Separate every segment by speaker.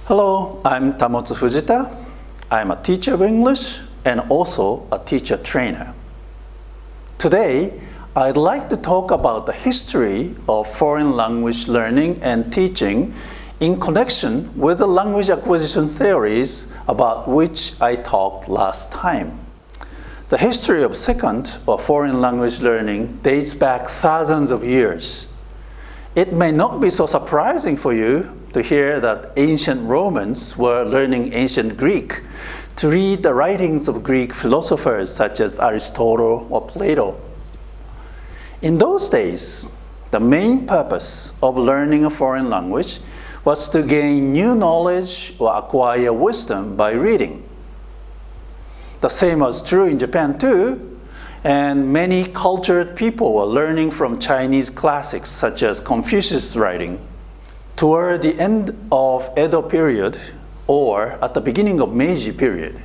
Speaker 1: Hello, I'm Tamotsu Fujita. I'm a teacher of English and also a teacher trainer. Today, I'd like to talk about the history of foreign language learning and teaching in connection with the language acquisition theories about which I talked last time. The history of second or foreign language learning dates back thousands of years. It may not be so surprising for you to hear that ancient Romans were learning ancient Greek to read the writings of Greek philosophers such as Aristotle or Plato. In those days, the main purpose of learning a foreign language was to gain new knowledge or acquire wisdom by reading. The same was true in Japan too, and many cultured people were learning from Chinese classics such as Confucius' writing. Toward the end of Edo period, or at the beginning of Meiji period,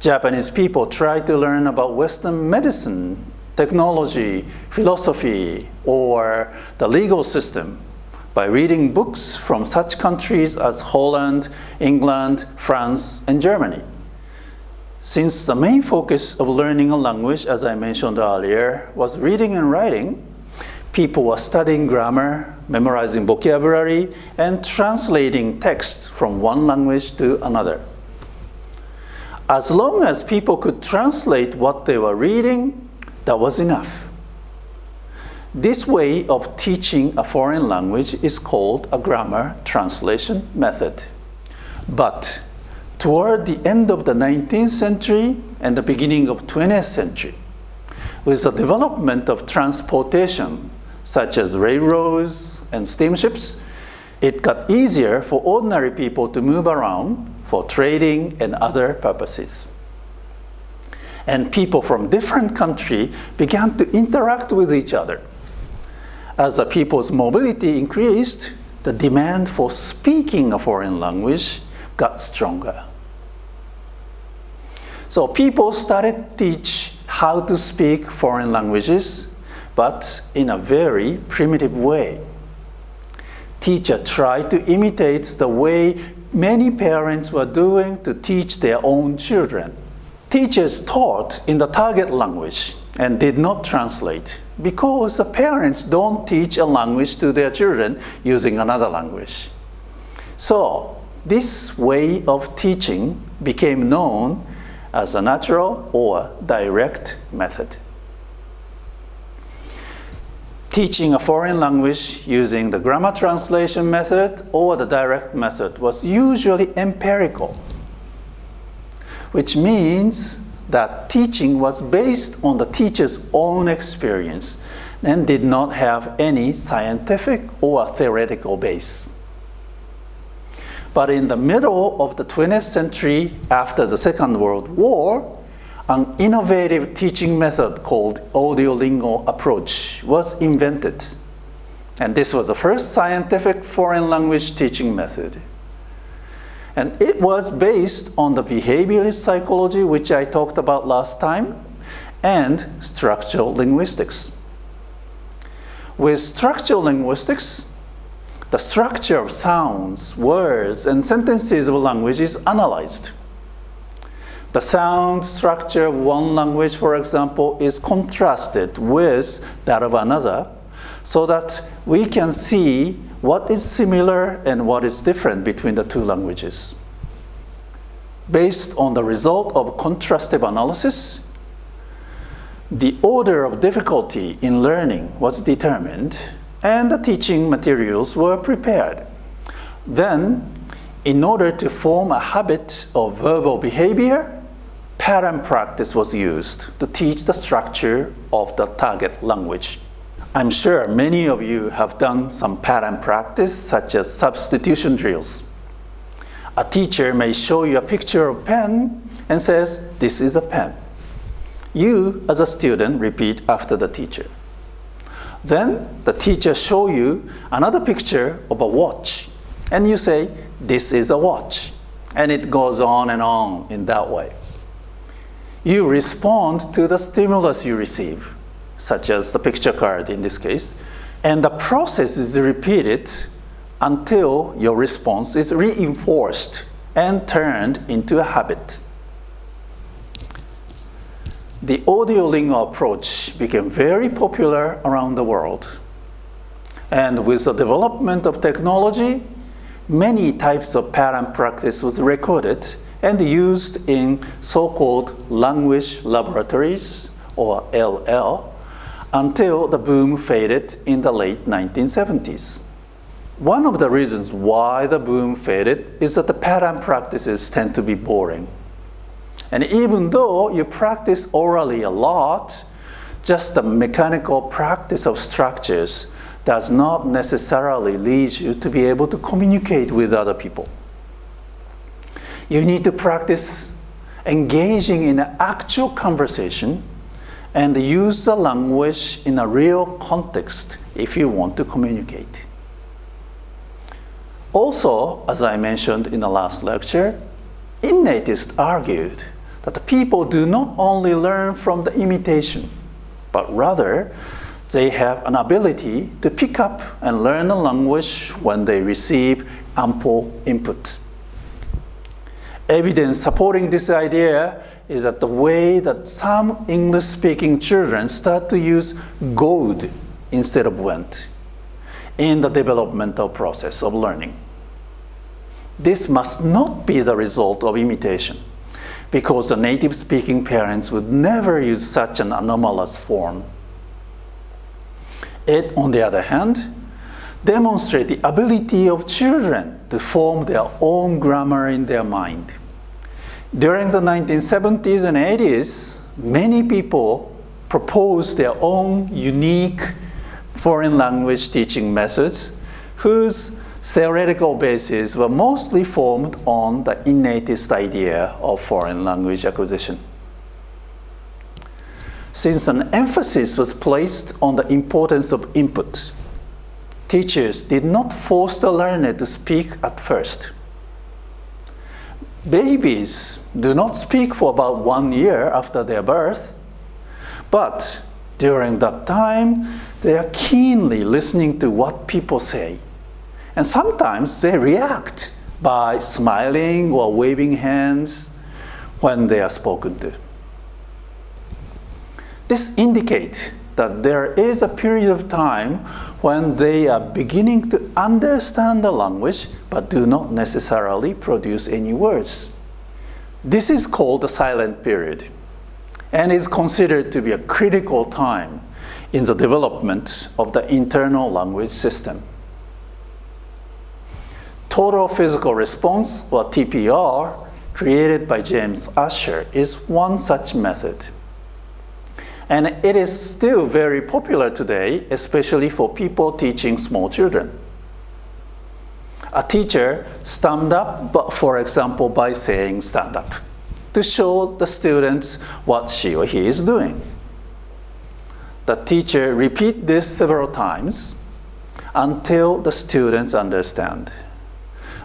Speaker 1: Japanese people tried to learn about Western medicine, technology, philosophy, or the legal system by reading books from such countries as Holland, England, France, and Germany. Since the main focus of learning a language, as I mentioned earlier, was reading and writing, people were studying grammar, memorizing vocabulary, and translating text from one language to another. As long as people could translate what they were reading, that was enough. This way of teaching a foreign language is called a grammar translation method. But toward the end of the 19th century and the beginning of 20th century, with the development of transportation, such as railroads and steamships, it got easier for ordinary people to move around for trading and other purposes. And people from different countries began to interact with each other. As the people's mobility increased, the demand for speaking a foreign language got stronger. So people started to teach how to speak foreign languages, but in a very primitive way. Teachers tried to imitate the way many parents were doing to teach their own children. Teachers taught in the target language and did not translate because the parents don't teach a language to their children using another language. So this way of teaching became known as a natural or direct method. Teaching a foreign language using the grammar translation method or the direct method was usually empirical, which means that teaching was based on the teacher's own experience and did not have any scientific or theoretical base. But in the middle of the 20th century, after the Second World War, an innovative teaching method called Audiolingo Approach was invented. And this was the first scientific foreign language teaching method. And it was based on the behaviorist psychology, which I talked about last time, and structural linguistics. With structural linguistics, the structure of sounds, words, and sentences of a language is analyzed. The sound structure of one language, for example, is contrasted with that of another so that we can see what is similar and what is different between the two languages. Based on the result of contrastive analysis, the order of difficulty in learning was determined and the teaching materials were prepared. Then, in order to form a habit of verbal behavior, pattern practice was used to teach the structure of the target language. I'm sure many of you have done some pattern practice, such as substitution drills. A teacher may show you a picture of a pen and says, "This is a pen." You, as a student, repeat after the teacher. Then the teacher shows you another picture of a watch, and you say, "This is a watch." And it goes on and on in that way. You respond to the stimulus you receive, such as the picture card in this case, and the process is repeated until your response is reinforced and turned into a habit. The Audiolingo approach became very popular around the world. And with the development of technology, many types of pattern practice was recorded and used in so-called language laboratories, or LL, until the boom faded in the late 1970s. One of the reasons why the boom faded is that the pattern practices tend to be boring. And even though you practice orally a lot, just the mechanical practice of structures does not necessarily lead you to be able to communicate with other people. You need to practice engaging in an actual conversation and use the language in a real context if you want to communicate. Also, as I mentioned in the last lecture, innatists argued that the people do not only learn from the imitation, but rather they have an ability to pick up and learn a language when they receive ample input. Evidence supporting this idea is that the way that some English-speaking children start to use "goad" instead of "went" in the developmental process of learning. This must not be the result of imitation, because the native-speaking parents would never use such an anomalous form. It, on the other hand, demonstrates the ability of children to form their own grammar in their mind. During the 1970s and 80s, many people proposed their own unique foreign language teaching methods whose theoretical bases were mostly formed on the innatist idea of foreign language acquisition. Since an emphasis was placed on the importance of input, teachers did not force the learner to speak at first. Babies do not speak for about 1 year after their birth, but during that time, they are keenly listening to what people say. And sometimes they react by smiling or waving hands when they are spoken to. This indicates that there is a period of time when they are beginning to understand the language but do not necessarily produce any words. This is called the silent period and is considered to be a critical time in the development of the internal language system. Total physical response, or TPR, created by James Asher, is one such method. And it is still very popular today, especially for people teaching small children. A teacher stand up, for example, by saying stand up, to show the students what she or he is doing. The teacher repeats this several times until the students understand.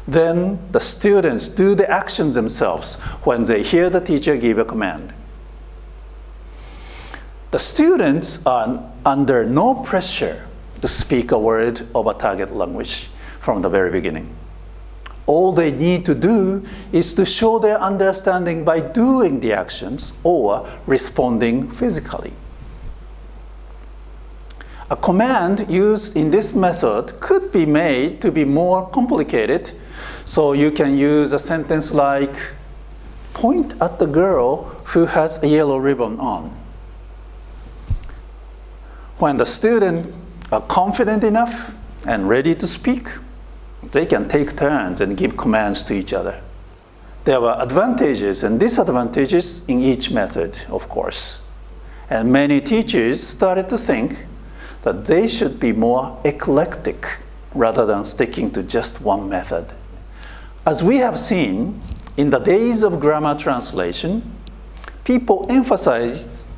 Speaker 1: Then the students do the actions themselves when they hear the teacher give a command. The students are under no pressure to speak a word of a target language from the very beginning. All they need to do is to show their understanding by doing the actions or responding physically. A command used in this method could be made to be more complicated, so you can use a sentence like, "Point at the girl who has a yellow ribbon on." When the students are confident enough and ready to speak, they can take turns and give commands to each other. There were advantages and disadvantages in each method, of course. And many teachers started to think that they should be more eclectic rather than sticking to just one method. As we have seen, in the days of grammar translation, people emphasized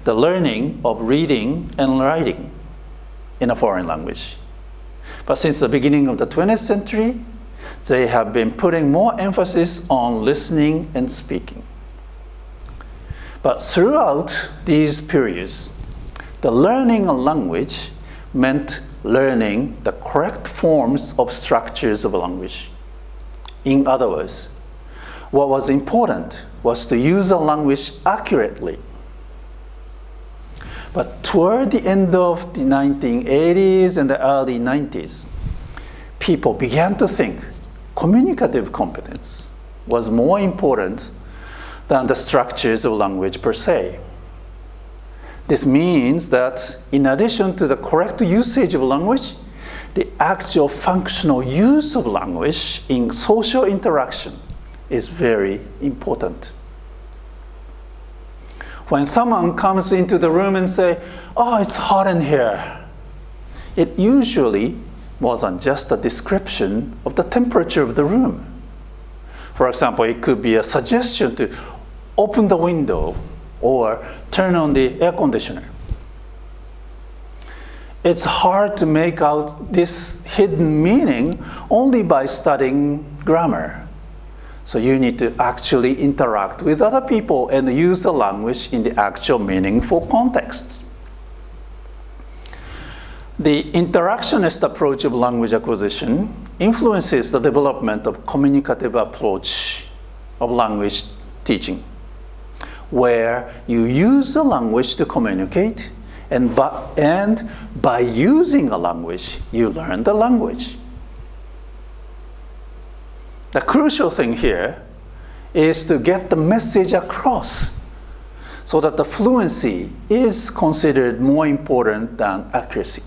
Speaker 1: the learning of reading and writing in a foreign language. But since the beginning of the 20th century, they have been putting more emphasis on listening and speaking. But throughout these periods, the learning a language meant learning the correct forms of structures of language. In other words, what was important was to use a language accurately. But toward the end of the 1980s and the early 90s, people began to think communicative competence was more important than the structures of language per se. This means that in addition to the correct usage of language, the actual functional use of language in social interaction is very important. When someone comes into the room and says, "Oh, it's hot in here," it usually wasn't just a description of the temperature of the room. For example, it could be a suggestion to open the window or turn on the air conditioner. It's hard to make out this hidden meaning only by studying grammar. So you need to actually interact with other people and use the language in the actual meaningful contexts. The interactionist approach of language acquisition influences the development of communicative approach of language teaching, where you use the language to communicate, and by using a language, you learn the language. The crucial thing here is to get the message across so that the fluency is considered more important than accuracy.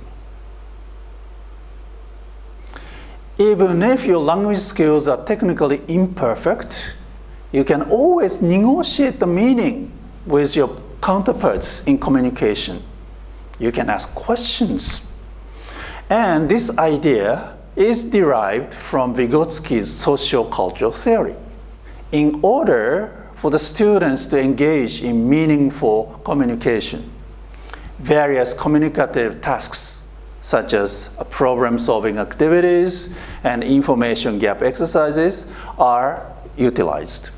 Speaker 1: Even if your language skills are technically imperfect, you can always negotiate the meaning with your counterparts in communication. You can ask questions. And this idea is derived from Vygotsky's sociocultural theory. In order for the students to engage in meaningful communication, various communicative tasks such as problem-solving activities and information gap exercises are utilized.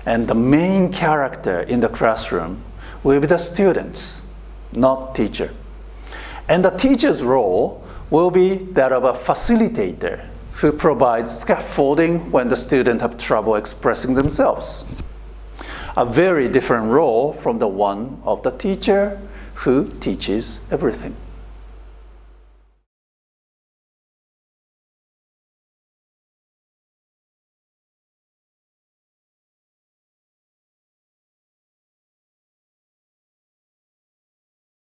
Speaker 1: And the main character in the classroom will be the students, not teacher. And the teacher's role will be that of a facilitator who provides scaffolding when the students have trouble expressing themselves. A very different role from the one of the teacher who teaches everything.